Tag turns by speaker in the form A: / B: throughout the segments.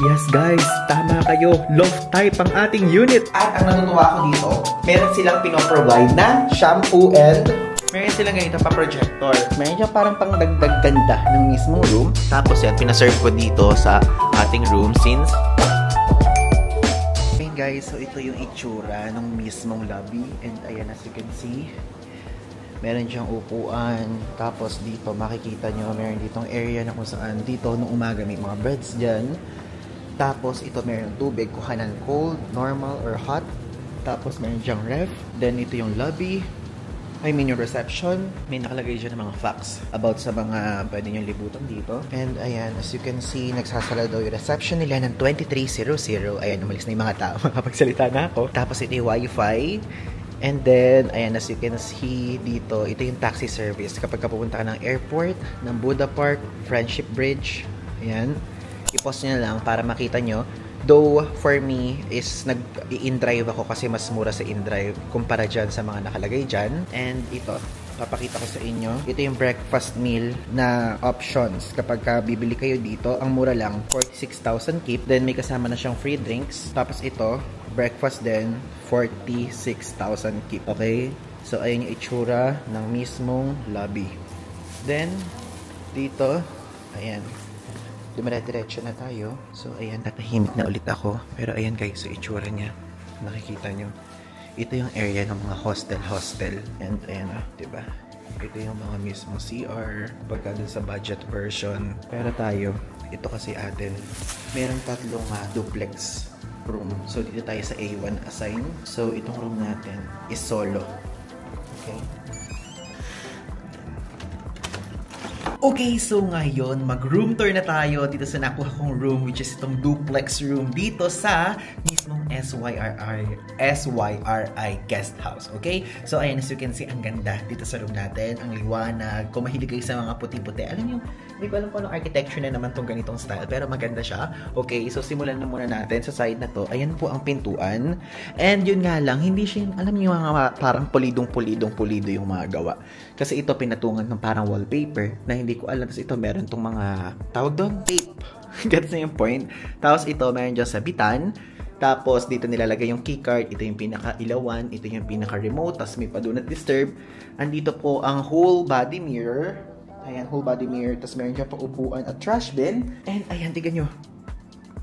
A: Yes guys, tama kayo. Loft type ang ating unit. At ang natutuwa ko dito, meron silang pinoprovide na shampoo and meron silang ganito pa projector. Meron siya parang pang dagdag ganda ng mismong room. Tapos yan, pinaserve ko dito sa ating room since ayun guys, so ito yung itsura ng mismong lobby. And ayan, as you can see, meron siyang upuan. Tapos dito, makikita nyo, meron ditong area na kung saan dito, nung umaga may mga beds dyan. Tapos ito, meron tubig, kuhanan cold, normal, or hot. Tapos meron siyang ref. Then ito yung lobby. I mean yung reception. May nakalagay dyan ng mga facts about sa mga pwede nyo libutan dito. And ayan, as you can see, nagsasala daw yung reception nila ng 2300. Ayan, umalis na yung mga tao. Makapagsalita na ako. Tapos ito yung wifi. And then, ayan, as you can see dito, ito yung taxi service. Kapag pupunta ka ng airport, ng Buddha Park, Friendship Bridge, ayan, i-pause nyo na lang para makita nyo. Though, for me, is nag-i-in-drive ako kasi mas mura sa in-drive kumpara dyan sa mga nakalagay dyan. And ito, papakita ko sa inyo. Ito yung breakfast meal na options. Kapag bibili kayo dito, ang mura lang, 46,000 keep. Then, may kasama na siyang free drinks. Tapos ito, breakfast din, 46,000 keep. Okay? So, ayun yung itsura ng mismong lobby. Then, dito, ayan. Dumara-diretso na tayo. So, ayan, tatahimik na ulit ako. Pero, ayan guys, so itsura niya. Nakikita nyo. Ito yung area ng mga hostel. And, ayan diba? Ito yung mga mismo CR. Pagka dun sa budget version. Pero tayo, ito kasi atin, merong tatlong duplex room. So, dito tayo sa A1 assign. So, itong room natin is solo. Okay? Okay, so ngayon, mag-room tour na tayo dito sa nakuha kong room, which is itong duplex room dito sa mismong SYRI guest house. Okay? So, ayan, as you can see, ang ganda dito sa room natin. Ang liwanag. Kung mahilig kayo sa mga puti-puti, alam nyo, hindi ko alam kung anong architecture na naman tong ganitong style, pero maganda siya. Okay, so simulan na muna natin sa side na to. Ayan po ang pintuan. And yun nga lang, hindi siya, alam nyo, mga parang pulido yung mga gawa. Kasi ito pinatungan ng parang wallpaper na hindi ko alam. Tapos ito meron tong mga tawag doon, tape. Gets na yung point. Tapos ito meron dyan sabitan. Tapos dito nilalagay yung keycard. Ito yung pinaka-ilawan. Ito yung pinaka-remote. Tapos may pa do not disturb. Andito po ang whole body mirror. Ayan, whole body mirror. Tapos meron dyan pang upuan at trash bin. And ayan, tignan nyo.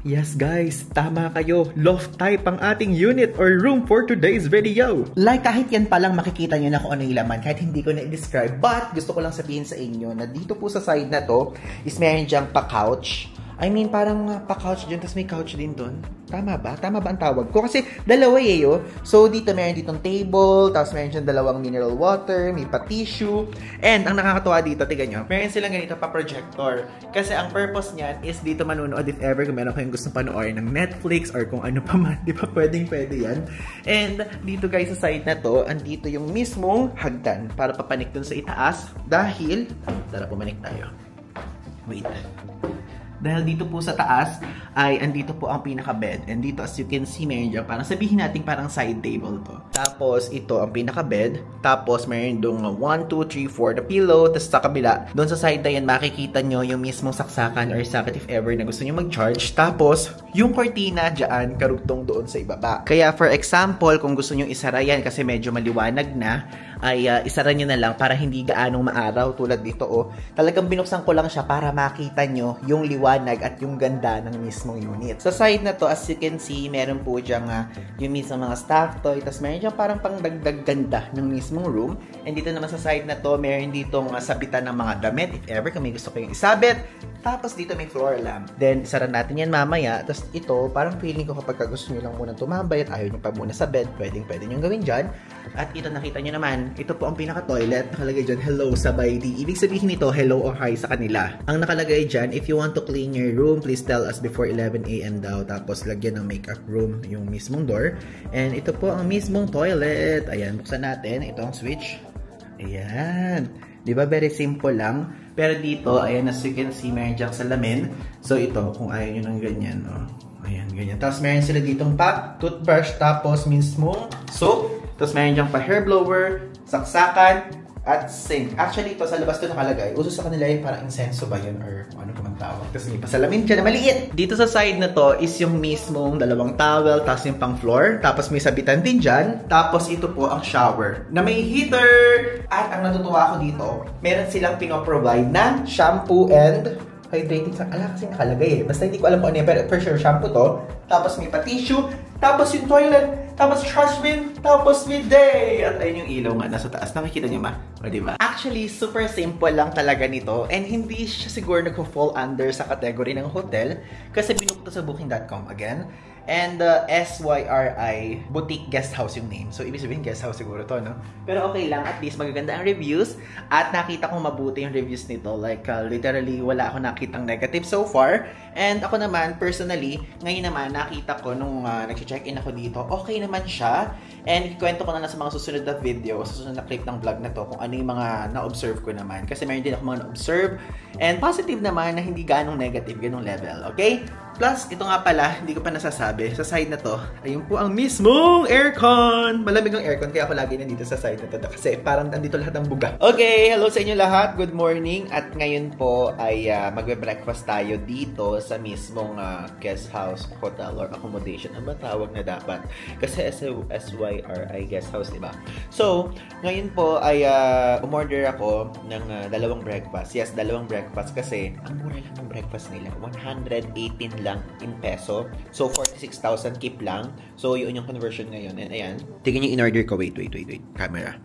A: Yes guys, tama kayo. Loft type ang ating unit or room for today's video. Like kahit yan palang makikita nyo na kung ano yung laman kahit hindi ko na-describe. But gusto ko lang sabihin sa inyo na dito po sa side na to is meron dyang pa-couch. I mean parang pa-couch dyan tapos may couch din doon. Tama ba? Tama ba ang tawag ko? Kasi dalawa yo. So dito meron ditong table, tapos meron dyan dalawang mineral water, may pa-tissue. And ang nakakatuwa dito, tignan nyo, meron silang ganito pa-projector. Kasi ang purpose niyan is dito manunood if ever kung meron kayong gustong panoorin ng Netflix or kung ano pa man. Di ba pwede yan? And dito guys sa side na to, andito yung mismong hagdan para papanik dun sa itaas. Dahil, tara pumanik tayo. Wait. Dahil dito po sa taas ay andito po ang pinaka-bed. And dito as you can see, meron dyan parang sabihin natin parang side table to. Tapos ito ang pinaka-bed. Tapos meron dong 1, 2, 3, 4 na pillow. Tapos sa kabila, doon sa side na yan, makikita nyo yung mismong saksakan or socket if ever na gusto nyo mag-charge. Tapos yung cortina dyan, karugtong doon sa ibaba. Kaya for example, kung gusto nyo isara yan kasi medyo maliwanag na, ay isara nyo na lang para hindi gaanong maaraw tulad dito. Talagang binuksan ko lang siya para makita nyo yung liwanag at yung ganda ng mismong unit. Sa side na to, as you can see, meron po dyan yung mismong mga staff toy. Tapos meron dyan parang pangdagdag ganda ng mismong room. And dito naman sa side na to, meron ditong sabitan ng mga damit if ever kung may gusto kayong isabit. Tapos dito may floor lamp. Then isara natin yan mamaya. Tapos ito, parang feeling ko kapag gusto nyo lang muna tumambay at ayaw nyo pa muna sa bed, pwede nyo gawin dyan. At ito nakita nyo naman, ito po ang pinaka-toilet. Nakalagay dyan, hello sabay di. Ibig sabihin nito, hello or hi sa kanila. Ang nakalagay dyan, if you want to clean your room, please tell us before 11 AM daw. Tapos lagyan ng makeup room yung mismong door. And ito po ang mismong toilet. Ayan, buksan natin. Ito ang switch. Ayan. Diba? Very simple lang. Pero dito, ayan, as you can see, meron dyang salamin. So ito, kung ayaw nyo ng ganyan, ayan, ganyan. Tapos meron sila ditong toothbrush, tapos mismong soap. Tapos meron dyang pa hair blower, saksakan, At sink. Actually, ito sa labas ito nakalagay. Uso sa kanila yung parang insenso ba yun or ano pa man tawag. Tapos may pasalamin dyan na maliit. Dito sa side na to is yung mismong dalawang towel, tapos yung pang floor. Tapos may sabitan din dyan. Tapos ito po ang shower na may heater. At ang natutuwa ko dito, meron silang pinoprovide na shampoo and hydrating sa... Ala, kasi nakalagay eh. Basta hindi ko alam kung ano yan. Pero for sure, shampoo to. Tapos may pa-tissue. Tapos yung toilet. Tapos trash bin. Tapos bidet. At ayun yung ilaw nga nasa taas. Nakikita niyo ba? O diba? Actually, super simple lang talaga nito. And hindi siya siguro nag-fall under sa category ng hotel. Kasi binukto sa booking.com again. And SYRI Boutique Guest House yung name. So, ibig sabihin guest house siguro to, no? Pero okay lang. At least magaganda ang reviews. At nakita kong mabuti yung reviews nito. Like, literally, wala ako nakitang negative so far. And ako naman, personally, ngayon naman, nakita ko nung nag-check-in ako dito, okay naman siya. And ikwento ko na lang sa mga susunod na video, sa susunod na clip ng vlog na to, kung ano yung mga na-observe ko naman. Kasi meron din ako mga na-observe. And positive naman na hindi ganong negative, ganong level. Okay? Plus, ito nga pala, hindi ko pa nasasabi. Sa side na to, ayun po ang mismong aircon. Malamig ang aircon, kaya ako lagi nandito sa side na to. Kasi parang nandito lahat ng buga. Okay, hello sa inyo lahat. Good morning. At ngayon po ay magbe-breakfast tayo dito sa mismong guest house, hotel, or accommodation. Ano ba tawag na dapat? Kasi SYRI guest house, diba? So, ngayon po ay umorder ako ng dalawang breakfast. Yes, dalawang breakfast kasi ang mura lang ng breakfast nila. 118 lang in peso. So, 46,000 keep lang. So, yun yung conversion ngayon. And ayan. Tingnan yung in-order ko. Wait. Camera.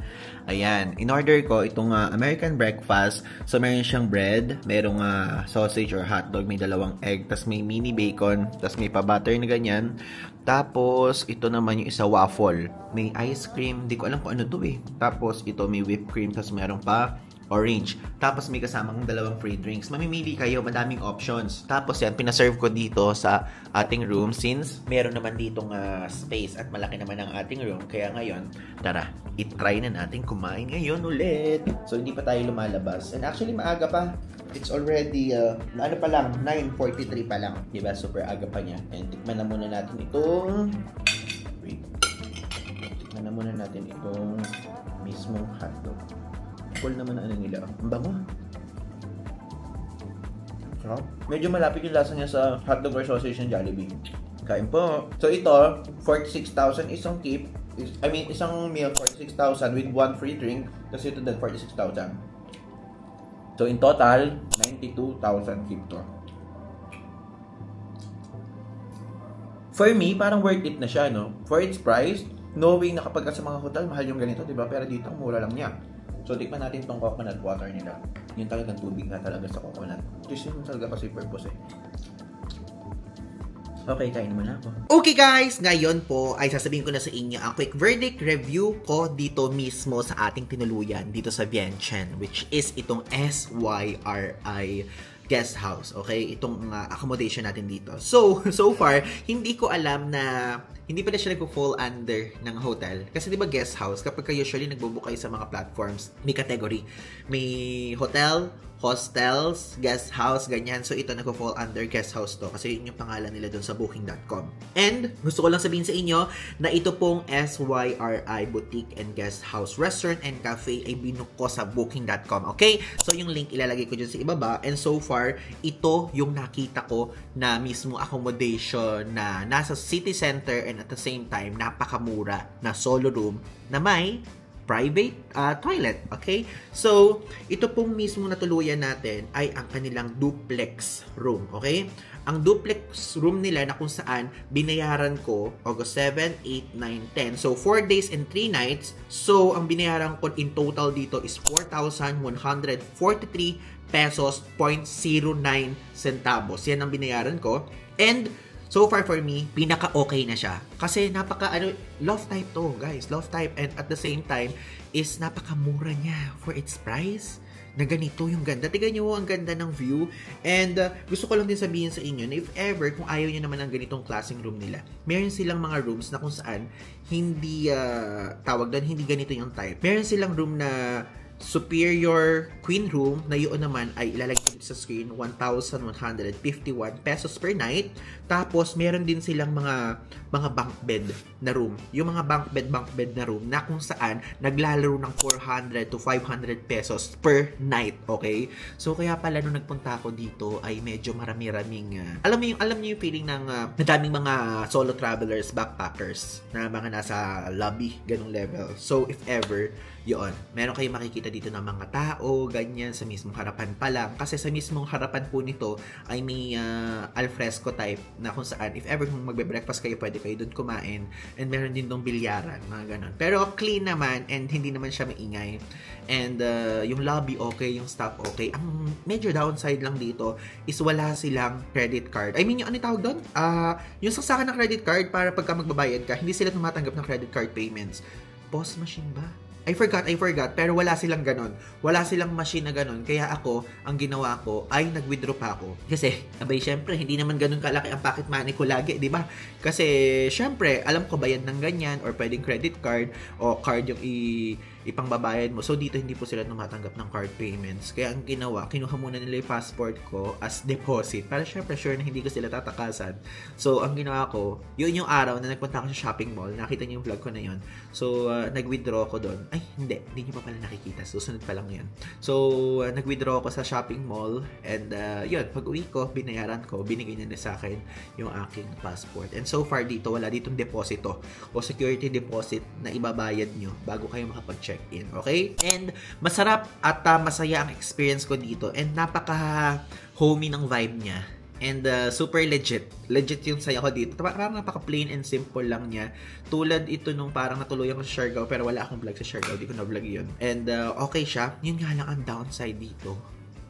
A: Ayan. In-order ko itong American breakfast. So, meron siyang bread. Merong sausage or hotdog. May dalawang egg. Tapos may mini bacon. Tapos may pa-butter na ganyan. Tapos, ito naman yung isa waffle. May ice cream. Hindi ko alam kung ano to eh. Tapos, ito may whipped cream. Tapos, meron pa orange. Tapos may kasamang dalawang free drinks. Mamimili kayo, madaming options. Tapos yan, pinaserve ko dito sa ating room since meron naman ditong space at malaki naman ang ating room. Kaya ngayon, tara, i-try na natin kumain ngayon ulit. So, hindi pa tayo lumalabas. And actually, maaga pa. It's already, ano pa lang, 9:43 pa lang. Diba? Super aga pa niya. And tikman na muna natin itong... Wait. Tikman na muna natin itong mismong hotdog. Cool naman ano nila. Ang bango. Sarap. Medyo malapit yung lasa niya sa hotdog or sausage ng Jollibee. Kain po. So ito, 46,000 isang keep. Isang meal, 46,000 with one free drink. Kasi ito din, 46,000. So in total, 92,000 keep to. For me, parang worth it na siya, no? For its price, knowing na kapag sa mga hotel, mahal yung ganito, diba? Pero dito, ang mura lang niya. So, tikman natin itong coconut water nila. Yung talagang tubig na talaga sa coconut. Just yun talaga kasi purpose eh. Okay, kain naman ako. Okay guys, ngayon po ay sasabihin ko na sa inyo ang quick verdict review ko dito mismo sa ating tinuluyan dito sa Vientiane, which is itong SYRI guest house, okay? Itong accommodation natin dito. So far, hindi ko alam na hindi pa na siya nag-fall under ng hotel. Kasi di ba guest house, kapag ka usually nagbubook kayo sa mga platforms, may category. May hotel, hostels, guest house, ganyan. So ito nag-fall under guest house to. Kasi yun yung pangalan nila doon sa booking.com. And gusto ko lang sabihin sa inyo na ito pong SYRI Boutique and Guest House Restaurant and Cafe ay binuko ko sa booking.com. Okay? So yung link ilalagay ko dyan sa ibaba. And so far, ito yung nakita ko na mismo accommodation na nasa city center and at the same time, napakamura na solo room na may private toilet. Okay? So, ito pong mismo natuluyan natin ay ang kanilang duplex room. Okay? Ang duplex room nila na kung saan binayaran ko August 7, 8, 9, 10. So, 4 days and 3 nights. So, ang binayaran ko in total dito is 4,143 pesos 0.09 centavos. Yan ang binayaran ko. And so far for me, pinaka-okay na siya. Kasi love type to, guys. Love type. And at the same time, is napaka-mura niya for its price. Na ganito yung ganda. Tignan nyo, ang ganda ng view. And gusto ko lang din sabihin sa inyo na if ever, kung ayaw nyo naman ng ganitong klaseng room nila, meron silang mga rooms na kung saan hindi, tawag doon, hindi ganito yung type. Meron silang room na superior queen room na yun naman ay ilalagay ko sa screen 1,151 pesos per night. Tapos meron din silang mga bunk bed na room. Yung mga bunk bed na room na kung saan naglalaro ng 400 to 500 pesos per night, okay? So kaya pala nung nagpunta ako dito ay medyo marami-raming alam niyo yung feeling ng madaming mga solo travelers, backpackers na mga nasa lobby, ganung level. So if ever yun, meron kayong makikita dito ng mga tao, ganyan, sa mismong harapan pa lang. Kasi sa mismong harapan po nito ay may alfresco type na kung saan, if ever kung magbe-breakfast kayo, pwede kayo doon kumain. And meron din doon bilyaran, mga ganon. Pero clean naman and hindi naman siya maingay. And yung lobby okay, yung staff okay. Ang major downside lang dito is wala silang credit card. I mean, yung ano tawag doon? Yung saksakan ng credit card para pagka magbabayad ka, hindi sila tumatanggap ng credit card payments. POS machine ba? I forgot, pero wala silang ganon. Wala silang machine na ganon. Kaya ako, ang ginawa ko ay nag-withdraw pa ako. Kasi, abay, syempre, hindi naman ganon kalaki ang pocket money ko lagi, di ba? Kasi, syempre, alam ko bayad ng ganyan or pwedeng credit card o card yung ipangbabayad mo. So, dito hindi po sila tumatanggap ng card payments. Kaya ang ginawa, kinuha muna nila yung passport ko as deposit. Para syempre, sure na hindi ko sila tatakasan. So, ang ginawa ko, yun yung araw na nagpunta ako sa shopping mall. Nakita niyo yung vlog ko na yun. So, nag-withdraw ko doon. Ay, hindi niyo pa pala nakikita. Susunod pa lang yun. So, nag-withdraw ko sa shopping mall. And, yun, pag uwi ko, binayaran ko, binigay nila sa akin yung aking passport. And so far dito, wala ditong deposito o security deposit na ibabayad nyo bago kayo makapag-check-in. Okay? And, masarap at masaya ang experience ko dito. And, napaka-homey ng vibe niya. And super legit. Legit yung saya ko dito. Parang napaka-plain and simple lang niya. Tulad ito nung parang natuluyan ko sa Siargao pero wala akong vlog sa Siargao. Di ko na vlog yun. And okay siya. Yun nga lang ang downside dito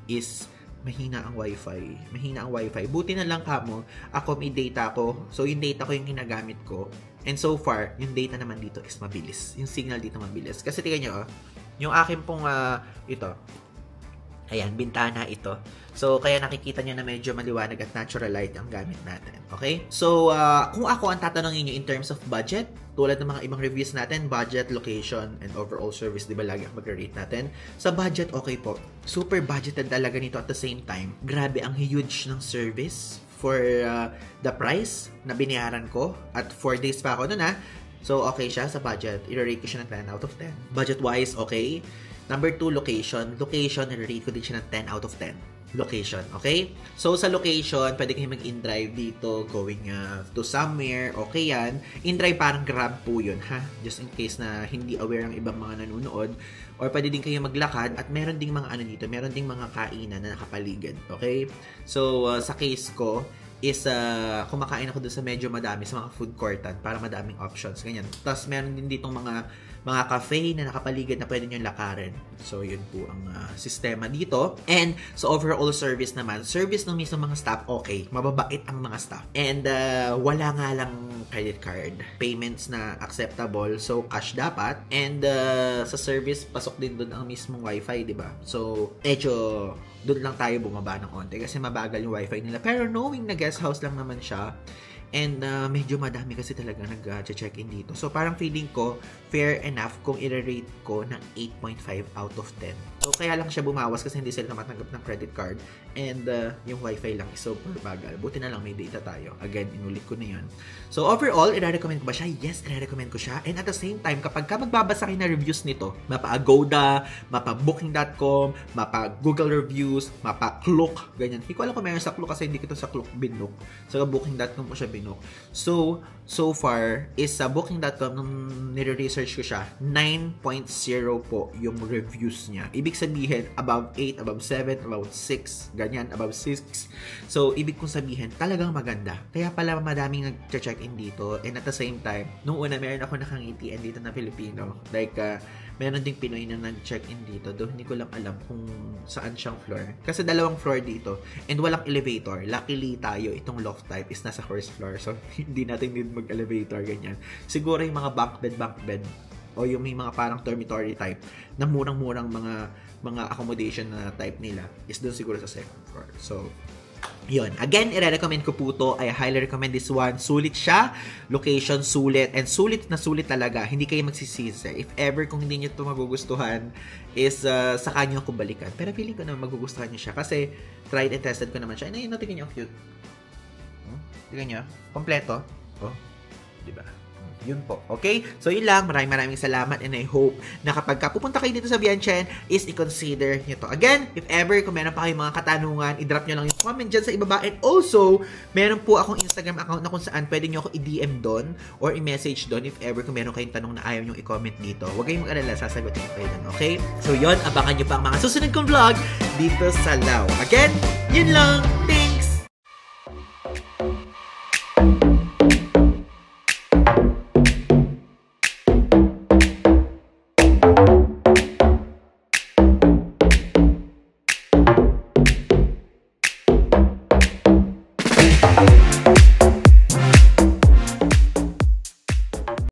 A: is mahina ang wifi. Mahina ang wifi. Buti na lang kamo, ako may data ko. So yung data ko yung ginagamit ko. And so far, yung data naman dito is mabilis. Yung signal dito mabilis. Kasi tingnan nyo, yung akin pong ito. Ayan, bintana ito. So, kaya nakikita nyo na medyo maliwanag at natural light ang gamit natin. Okay? So, kung ako ang tatanungin nyo in terms of budget, tulad ng mga ibang reviews natin, budget, location, and overall service, di ba lagi ang mag-rate natin? Sa budget, okay po. Super budgeted talaga nito at the same time. Grabe ang huge ng service for the price na binayaran ko. At 4 days pa ako nun So, okay siya sa budget. I-rate ko siya ng 10 out of 10. Budget-wise, okay. Number 2, location. Location, i-rate ko din siya ng 10 out of 10. Location, okay? So, sa location, pwede kayo mag-in-drive dito, going to somewhere, okay yan. In-drive parang Grab po yun, ha? Just in case na hindi aware ang ibang mga nanonood. Or pwede din kayo maglakad at meron ding mga ano dito, meron ding mga kainan na nakapaligid, okay? So, sa case ko, is kumakain ako doon sa medyo madami, sa mga food courtan para madaming options, ganyan. Tapos meron din ditong mga cafe na nakapaligid na pwede nyo lakarin. So, yun po ang sistema dito. And, so overall service naman, service ng mismo mga staff, okay. Mababait ang mga staff. And, wala nga lang credit card. Payments na acceptable. So, cash dapat. And, sa service, pasok din doon ang mismong wifi, di ba? So, medyo doon lang tayo bumaba ng konti kasi mabagal yung wifi nila. Pero knowing na guest house lang naman siya, and medyo madami kasi talaga nag-check-in dito. So, parang feeling ko, fair enough kung i-rate ko ng 8.5 out of 10. So, kaya lang siya bumawas kasi hindi sila matanggap ng credit card. And yung wifi lang is super bagal. Buti na lang may data tayo. Again, inulit ko na yun. So, overall, i-recommend ko ba siya? Yes, i-recommend ko siya. And at the same time, kapag ka magbabasa kayo na reviews nito, mapa Agoda, mapa Booking.com, mapa Google Reviews, mapa Klook, ganyan. Hindi ko alam kung meron sa Klook kasi hindi ko ito sa Klook binook. Sa Booking.com ko siya binook. So far, is sa Booking.com, nung nire-research ko siya, 9.0 po yung reviews niya. Ibig sabihin, above 8, above 7, above 6, ganyan, above 6. So, ibig kong sabihin, talagang maganda. Kaya pala madaming nag-check-in dito. And at the same time, nung una, meron ako nakangitian dito na Filipino. Like, meron ding Pinoy na nag-check-in dito. Doon, hindi ko lang alam kung saan siyang floor. Kasi 2 floor dito. And walang elevator. Luckily tayo, itong loft type is nasa first floor. So, hindi natin need mag-elevator, ganyan. Siguro yung mga bunk bed, o yung may mga parang dormitory type na murang-murang mga accommodation na type nila is doon siguro sa second floor. So, Yun. Again, i-recommend ko po to. I highly recommend this one. Sulit siya. Location, sulit. And sulit na sulit talaga. Hindi kayo magsisisi. If ever kung hindi nyo ito magugustuhan, is saka nyo ako balikan. Pero feeling ko na magugustuhan nyo siya. Kasi tried and tested ko naman siya. And ayun, tingnan nyo, cute. Tingnan nyo. Kompleto. Oh. Diba? Yun po. Okay? So, yun lang. Maraming salamat and I hope na kapag pupunta kayo dito sa Vientiane is i-consider nyo to. Again, if ever, kung meron pa kayong mga katanungan, i-drop nyo lang yung comment dyan sa ibaba. And also, meron po akong Instagram account na kung saan pwede nyo ako i-DM doon or i-message doon if ever kung meron kayong tanong na ayaw nyo i-comment dito. Huwag kayong mag-alala, sasagutin ko kayo doon. Okay? So, yun. Abangan nyo pa ang mga susunod kong vlog dito sa Lao. Again, yun lang. Thanks!